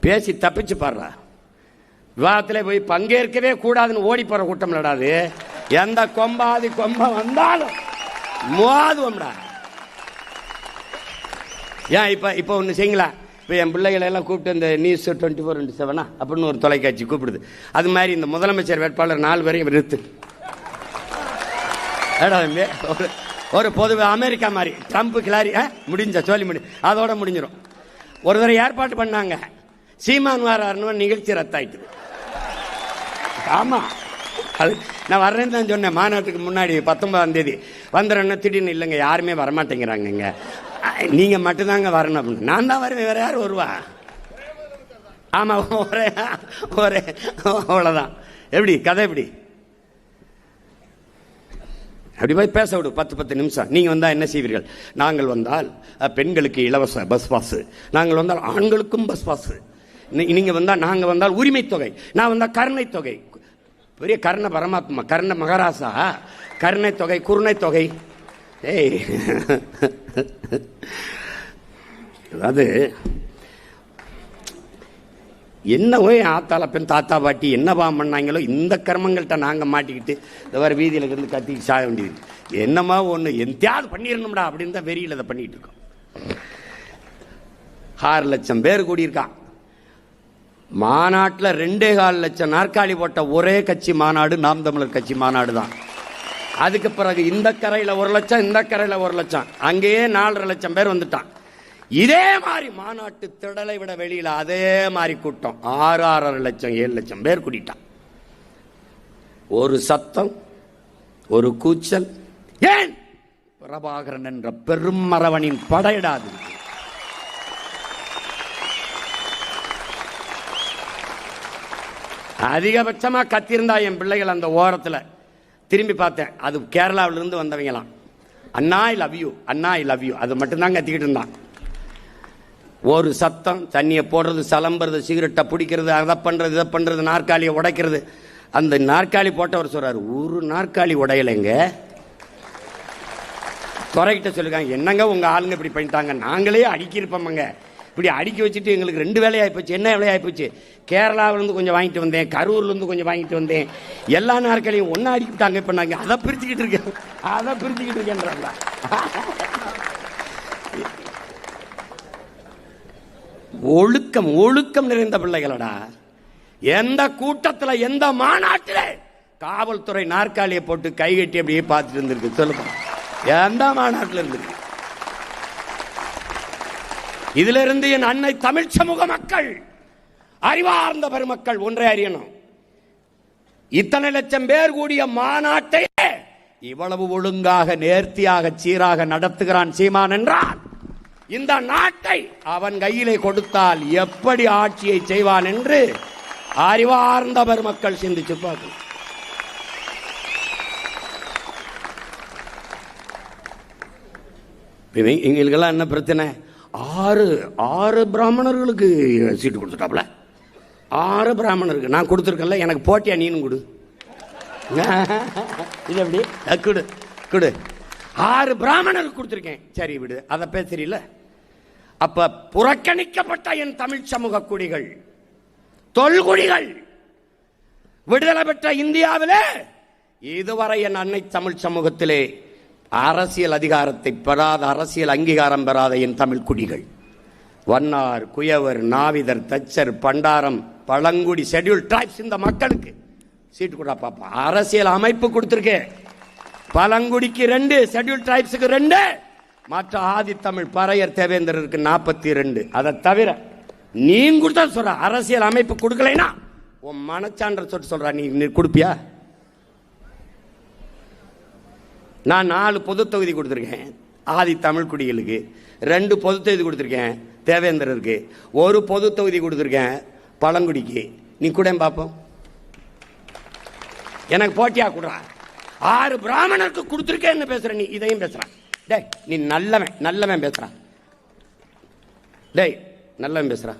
பேசி தப்பிச்சு பாடுறா. விவாதத்தில் போய் பங்கேற்கவே கூடாதுன்னு ஓடி போற கூட்டம் நடாது. எந்த கொம்பாதி கொம்ப வந்தாலும் மோதுவோம்டா. ஏன் இப்போ ஒன்று செய்யுங்களா, இப்போ என் பிள்ளைகளை எல்லாம் கூப்பிட்டு இந்த நியூஸ் 24/7 அப்படின்னு ஒரு தொலைக்காட்சி கூப்பிடுது. அது மாதிரி இந்த முதலமைச்சர் வேட்பாளர் 4 பேரையும் நிறுத்து. ஒரு பொது அமெரிக்கா மாதிரி ட்ரம்ப் கிளாரி முடிஞ்ச சொல்லி அதோட முடிஞ்சிடும். ஒரு தடவை ஏற்பாடு பண்ணாங்க, சீமான் வாராருன்னு நிகழ்ச்சி ரத்தாயிட்டு. ஆமா, அது நான் வர்றேன்னு தான் சொன்னேன். மாநாட்டுக்கு முன்னாடி 19ஆம் தேதி வந்துடுறேன்னா திடீர்னு இல்லைங்க யாருமே வரமாட்டேங்கிறாங்க, நீங்க மட்டும்தாங்க வரணும் அப்படின்னு. நான் தான் வருவேன், வேற யாரும் வருவா? ஆமா, ஒரே அவ்வளவுதான். எப்படி கதை? எப்படி அப்படி போய் பேச விடு 10 நிமிஷம். நீங்க வந்தா என்ன செய்வீர்கள்? நாங்கள் வந்தால் பெண்களுக்கு இலவச பஸ் பாஸ், நாங்கள் வந்தால் ஆண்களுக்கும் பஸ் பாஸ், நீங்க வந்தா நாங்க வந்தால் உரிமை தொகை, நான் வந்தா கருணை தொகை. பெரிய கர்ண பரமாத்மா, கர்ண மகாராசா, கருணை தொகை, குருணை தொகை. ஏய், அதாவது என்ன போய் ஆத்தால பெண் தாத்தா பாட்டி என்னவா பண்ணாங்களோ இந்த கர்மங்கள்ட்ட நாங்கள் மாட்டிக்கிட்டு இந்த மாதிரி வீதியில் இருந்து கத்தி சாக வேண்டியது. என்னமா ஒன்று எந்தையாவது பண்ணிடணும்டா அப்படின்னு தான் வெறியில் அதை பண்ணிட்டு இருக்கோம். 6 லட்சம் பேர் கூடியிருக்கான் மாநாட்டில். 2.25 லட்சம் நாற்காலி போட்ட ஒரே கட்சி மாநாடு நாம் தமிழர் கட்சி மாநாடு தான். அதுக்கு பிறகு இந்த கரையில் 1 லட்சம், இந்த கரையில் 1 லட்சம், அங்கேயே 4.5 லட்சம் பேர் வந்துட்டான். இதே மாதிரி மாநாட்டு திடலை விட வெளியில அதே மாதிரி கூட்டம் 6.5 லட்சம் 7 லட்சம் பேர் கூட்டிட்டான். ஒரு சத்தம், ஒரு கூச்சல். ஏன் பிரபாகரன் என்ற பெரும் மறவனின் படையிடாது. அதிகபட்சமா கத்திருந்தா என் பிள்ளைகள் அந்த ஓரத்தில் திரும்பி பார்த்தேன். அது கேரளாவிலிருந்து வந்தவங்களாம். அண்ணா ஐ லவ் யூ, அண்ணா ஐ லவ் யூ, அது மட்டும்தான் கத்திக்கிட்டு இருந்தான். ஒரு சத்தம், தண்ணியை போடுறது, சலம்புறது, சிகரெட்டை பிடிக்கிறது, அதை பண்றது, இதை பண்றது, நாற்காலியை உடைக்கிறது. அந்த நாற்காலி போட்டவர் சொல்றாரு, ஒரு நாற்காலி உடையலைங்க. துறைகிட்ட சொல்லுங்க, என்னங்க உங்க ஆளுங்க இப்படி பண்ணிட்டாங்க, நாங்களே அடிக்கிருப்போம்ங்க, இப்படி அடுக்கி வச்சுட்டு எங்களுக்கு 2 வேலையாகி போச்சு. என்ன வேலையாகி போச்சு? கேரளாவிலேருந்து கொஞ்சம் வாங்கிட்டு வந்தேன், கரூர்லேருந்து கொஞ்சம் வாங்கிட்டு வந்தேன், எல்லா நாற்காலியும் ஒன்றா அடிக்கிட்டாங்க. இப்போ நாங்கள் அதை பிரிச்சுக்கிட்டு இருக்கேன்றாங்களா? ஒழுக்கம், ஒழுக்கம் நிறைந்த பிள்ளைகளடா. எந்த கூட்டத்தில், எந்த மாநாட்டில் காவல்துறை நாற்காலியை போட்டு கை கட்டி அப்படியே பார்த்துட்டு இருந்திருக்கு சொல்லுங்க? எந்த மாநாட்டில் இருந்திருக்கு? இதுல இருந்து என் அன்னை தமிழ் சமூக மக்கள், அறிவார்ந்த பெருமக்கள் ஒன்றை அறியணும். இத்தனை லட்சம் பேர் கூடிய மாநாட்டை இவ்வளவு ஒழுங்காக, நேர்த்தியாக, சீராக நடத்துகிறான் சீமான் என்றால், இந்த நாட்டை அவன் கையிலே கொடுத்தால் எப்படி ஆட்சியை செய்வான் என்று அறிவார்ந்த பெருமக்கள் சிந்திச்சு பார்க்கணும். எங்களுக்கெல்லாம் என்ன பிரச்சனை? 6 பிராமணர்களுக்கு சீட்டு கொடுத்துட்டாப்ல. 6 பிராமணருக்கு நான் கொடுத்துருக்கேன்ல, எனக்கு போட்டியா நீனும் கொடு. இது எப்படி கொடு கொடு. 6 பிராமணருக்கு கொடுத்துருக்கேன், சரி விடு, அதை பேசுறீல. அப்ப புறக்கணிக்கப்பட்ட என் தமிழ் சமூக குடிகள், தொல்குடிகள், விடுதலை பெற்ற இந்தியாவிலே இதுவரை என் அன்னை தமிழ் சமூகத்திலே அரசியல் அதிகாரத்தை பெறாத, அரசியல் அங்கீகாரம் பெறாத என் தமிழ் குடிகள், வண்ணார், குயவர், நாவிதர், தச்சர், பண்டாரம், பழங்குடி, ஷெட்யூல் டிரைப்ஸ், இந்த மக்களுக்கு சீட்டு கூட பாப்பா. அரசியல் அமைப்பு கொடுத்திருக்கேன். பழங்குடிக்கு 2, ஷெட்யூல் டிரைப்ஸுக்கு 2, மற்ற ஆதி தமிழ் பறையர் தேவேந்திரருக்கு 42. அதை தவிர நீ கொடுத்தா சொல்ற அரசியல் அமைப்பு கொடுக்கலைனா உன் மனச்சான்ற சொல்ற, நீ கொடுப்பியா? நான் 4 பொது தொகுதி கொடுத்துருக்கேன் ஆதி தமிழ் குடிகளுக்கு, 2 பொது தொகுதி கொடுத்துருக்கேன் தேவேந்திரருக்கு, 1 பொது தொகுதி கொடுத்துருக்கேன் பழங்குடிக்கு. நீ கூட பார்ப்போம், எனக்கு போட்டியா கொடுறா. 6 பிராமணருக்கு கொடுத்துருக்கேன்னு பேசுற, நீ இதையும் பேசுறான். டேய் நீ நல்லவன், நல்லவன் பேசுறான். டேய் நல்லவன் பேசுறா.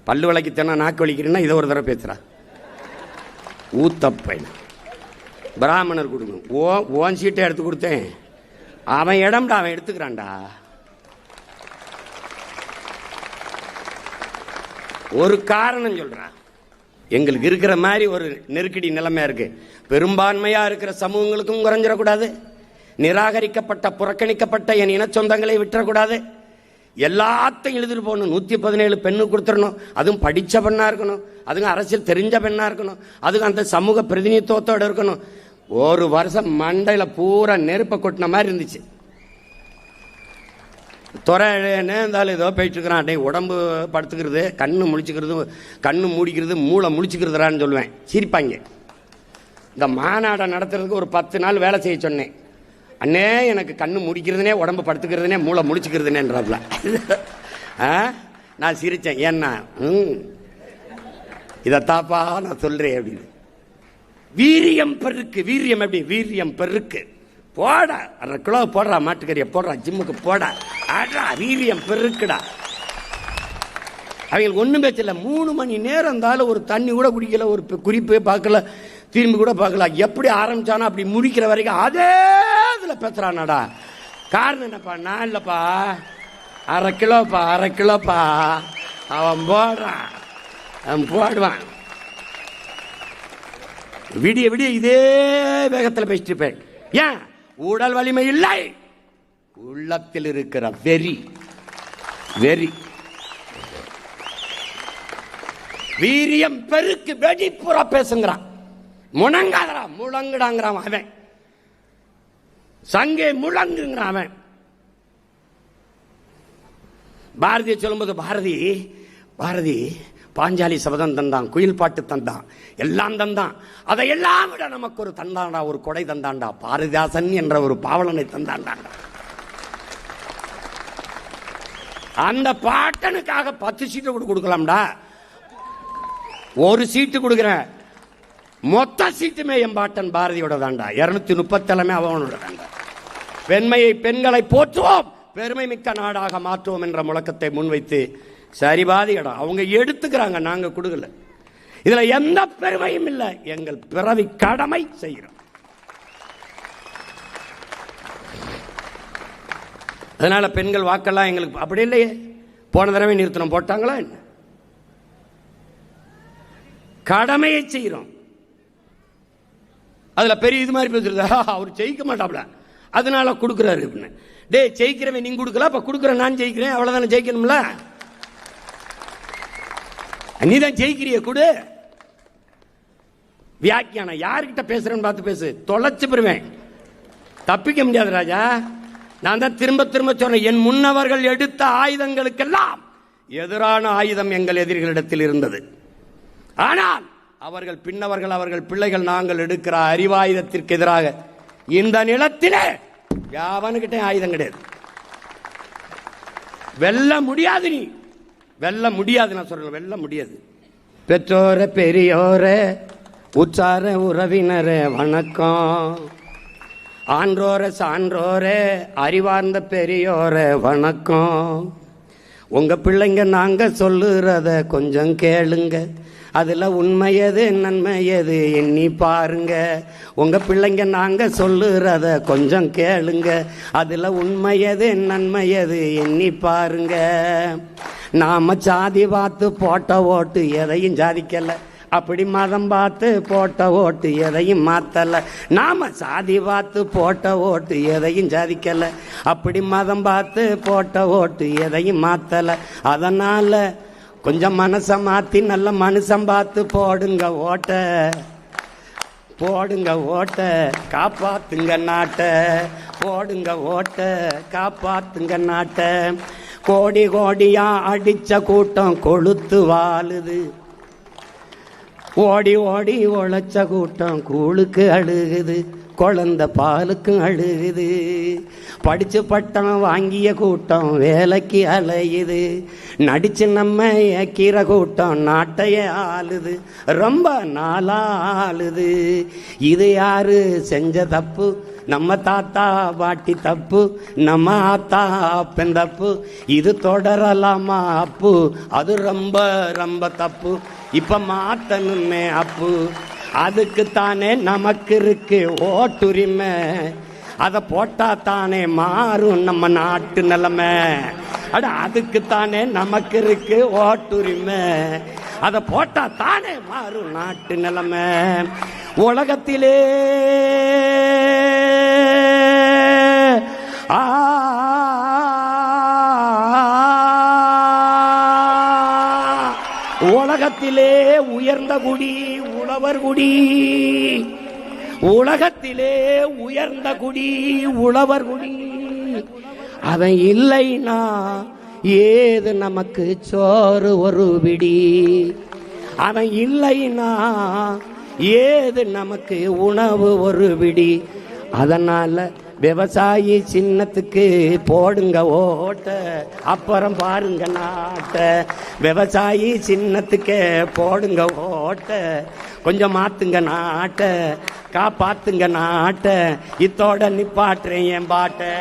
பல்லு விளக்கித்தனா நாக்கு வலிக்கிறேன்னா இதை ஒரு தடவை பேசுறா. ஊத்தப்பையன் பிராமணர் கொடுக்கணும். ஓன் சீட்டை எடுத்து கொடுத்தேன், அவன் இடம்டா, அவன் எடுத்துக்கிறான்டா. ஒரு காரணம் சொல்றேன். எங்களுக்கு இருக்கிற மாதிரி ஒரு நெருக்கடி நிலைமையா இருக்கு. பெரும்பான்மையா இருக்கிற சமூகங்களுக்கும் குறைஞ்சிடக்கூடாது. நிராகரிக்கப்பட்ட புறக்கணிக்கப்பட்ட என் இன சொந்தங்களை விட்டுறக்கூடாது. எல்லாத்தையும் எழுதிட்டு போகணும். 117 பெண்ணு கொடுத்துடணும். அதுவும் படித்த பெண்ணா இருக்கணும். அதுவும் அரசியல் தெரிஞ்ச பெண்ணா இருக்கணும். அதுவும் அந்த சமூக பிரதிநிதித்துவத்தோடு இருக்கணும். ஒரு வருஷம் மண்டையில பூரா நெருப்பை கொட்டின மாதிரி இருந்துச்சு. துறைன்னு இருந்தாலும் ஏதோ போயிட்டு இருக்கிறான். டே உடம்பு படுத்துக்கிறது, கண்ணு முழிச்சுக்கிறது, கண்ணு மூடிக்கிறது, மூளை முழிச்சுக்கிறதுறான்னு சொல்லுவேன். சிரிப்பாங்க. இந்த மாநாடை நடத்துறதுக்கு ஒரு 10 நாள் வேலை செய்ய சொன்னேன். அண்ணே எனக்கு கண்ணு முடிக்கிறதுனே, உடம்பு படுத்துக்கிறதுனே, மூளை முழிச்சுக்கிறதுனேன்றாப்ல. நான் சிரித்தேன். ஏன்னா இதைத்தாப்பா நான் சொல்றேன் அப்படின்னு. வீரியம் பெருக்கு. வீரியம் எப்படி? வீரியம் பெருக்கு. போடா 1/2 கிலோ போடுறா, மாட்டுக்கறியை போடுறா, ஜிம்முக்கு போடா, ஆடா, வீரியம் பெருக்குடா. அவங்களுக்கு ஒன்றும் பேச்சல. 3 மணி நேரம் இருந்தாலும் ஒரு தண்ணி கூட குடிக்கல, ஒரு குறிப்பே பார்க்கல, திரும்பி கூட பார்க்கல. எப்படி ஆரம்பிச்சானா அப்படி முடிக்கிற வரைக்கும் அதே இதில் பேசுறானாடா. காரணம் என்னப்பா? நான் இல்லைப்பா, 1/2 கிலோப்பா, 1/2 கிலோப்பா. அவன் போடுறான், அவன் போடுவான். விடிய விடிய இதே வேகத்தில் பேசிட்டு இருப்பேன். ஏன்? உடல் வலிமை இல்லை, உள்ளத்தில் இருக்கிற வெறி. வெறி. வீரியம் பெருக்கு. வெடிப்புற பேசுங்கிறான். முழங்காதரா, முழங்குடாங்கிறான் அவன். சங்கே முழங்குங்கிறான் அவன். பாரதியை சொல்லும்போது பாரதி பாஞ்சாலி சபதம் தந்தான், குயில் பாட்டு தந்தான், எல்லாம் தந்தான். அதையெல்லாம் விட நமக்கு ஒரு தந்தாண்டா, ஒரு கொடை தந்தாண்டா, பாரதிதாசன் என்ற ஒரு பாவலனை தந்தாண்டா. அந்த பாட்டனுக்காக 10 சீட்டு கொடுக்கலாம்டா. ஒரு சீட்டு கொடுக்கிறேன், மொத்த சீட்டுமே என் பாட்டன் பாரதியோட தாண்டா. 230 அவனோட தாண்டா. பெண்மையை, பெண்களை போற்றுவோம், பெருமை மிக்க நாடாக மாற்றுவோம் என்ற முழக்கத்தை முன்வைத்து சரிபாதி இடம் அவங்க எடுத்துக்கிறாங்க, நாங்க கொடுக்கல. இதுல எந்த பெருமையும் இல்லை. எங்கள் பிறவி கடமை செய்கிறோம். அதனால பெண்கள் வாக்கெல்லாம் எங்களுக்கு அப்படி இல்லையே. போன தடவை நிறுத்தனம் போட்டாங்களா என்ன? கடமையை செய்கிறோம். அதுல பெரிய இது மாதிரி பேசுறது, அவர் ஜெயிக்க மாட்டாப்ல அதனால கொடுக்குறாரு அப்படின்னு. டே, ஜெயிக்கிறவன் நீங்க கொடுக்கல, அப்ப கொடுக்குற நான் ஜெயிக்கிறேன், அவ்வளவுதானே ஜெயிக்கணும்ல. நீதான் ஜெயிக்கிறிய கொடு. வியாக்கியானம் யார்கிட்ட பேசுறேன்னு பார்த்து பேசு, தொலைச்சு பெறுவேன், தப்பிக்க முடியாது ராஜா. நான் தான் திரும்ப திரும்ப சொன்னேன், என் முன்னவர்கள் எடுத்த ஆயுதங்களுக்கெல்லாம் எதிரான ஆயுதம் எங்கள் எதிரிகளிடத்தில் இருந்தது. ஆனால் அவர்கள் பின்னவர்கள், அவர்கள் பிள்ளைகள், நாங்கள் எடுக்கிற அறிவாயுதத்திற்கு எதிராக இந்த நிலத்திலே யாவனுக்கிட்ட ஆயுதம் கிடையாது. வெல்ல முடியாது. நீ வெல்ல முடியாது. நான் சொல்றேன், வெல்ல முடியாது. பெற்றோர பெரியோர உற்சார உறவினரே வணக்கம். ஆன்றோர சான்றோர அறிவார்ந்த பெரியோர வணக்கம். உங்க பிள்ளைங்க நாங்க சொல்லுறத கொஞ்சம் கேளுங்க, அதுல உண்மையது நன்மையது எண்ணி பாருங்க. உங்க பிள்ளைங்க நாங்க சொல்லுறத கொஞ்சம் கேளுங்க, அதுல உண்மையது நன்மையது எண்ணி பாருங்க. நாம சாதி பார்த்து போட்ட ஓட்டு எதையும் சாதிக்கல, அப்படி மதம் பார்த்து போட்ட ஓட்டு எதையும் மாத்தல. நாம சாதி பார்த்து போட்ட ஓட்டு எதையும் சாதிக்கல, அப்படி மதம் பார்த்து போட்ட ஓட்டு எதையும் மாத்தல. அதனால கொஞ்சம் மனசை மாத்தி நல்ல மனுஷன் பார்த்து போடுங்க ஓட்ட, போடுங்க ஓட்ட, காப்பாத்துங்க நாட்ட, போடுங்க ஓட்ட, காப்பாத்துங்க நாட்ட. கோடி கோடியா அடிச்ச கூட்டம் கொளுத்து வாழுது, ஓடி ஓடி உழைச்ச கூட்டம் கூழுக்கு அழுகுது, குழந்தை பாலுக்கும் அழுகுது. படிச்சு பட்டம் வாங்கிய கூட்டம் வேலைக்கு அலையுது, நடிச்சு நம்ம ஏக்கிற கூட்டம் நாட்டையே ஆளுது, ரொம்ப நாளா ஆளுது. இது யாரு செஞ்ச தப்பு? நம்ம தாத்தா பாட்டி தப்பு, நம்ம ஆத்தா அப்பன் தப்பு. இது தொடரலாமா அப்பு? அது ரொம்ப ரொம்ப தப்பு. இப்ப மாத்தணுமே அப்பு. அதுக்குத்தானே நமக்கு இருக்கு ஓட்டுரிமை, அதை போட்டா தானே மாறும் நம்ம நாட்டு நிலைமை. அட அதுக்குத்தானே நமக்கு இருக்கு ஓட்டுரிமை. அத போட்டா தானே மாறும் நாட்டு நிலைமை. உலகத்திலே உலகத்திலே உயர்ந்த குடி உழவர் குடி. உலகத்திலே உயர்ந்த குடி உழவர் குடி. அவன் இல்லைனா ஏது நமக்கு சோறு ஒரு பிடி. அவன் இல்லைனா ஏது நமக்கு உணவு ஒரு பிடி. அதனால விவசாயி சின்னத்துக்கு போடுங்க ஓட்ட, அப்புறம் பாருங்க நாட்ட. விவசாயி சின்னத்துக்கு போடுங்க ஓட்ட, கொஞ்சம் மாத்துங்க நாட்ட, காப்பாத்துங்க நாட்ட. இத்தோட நிப்பாட்டுறேன் என் பாட்ட.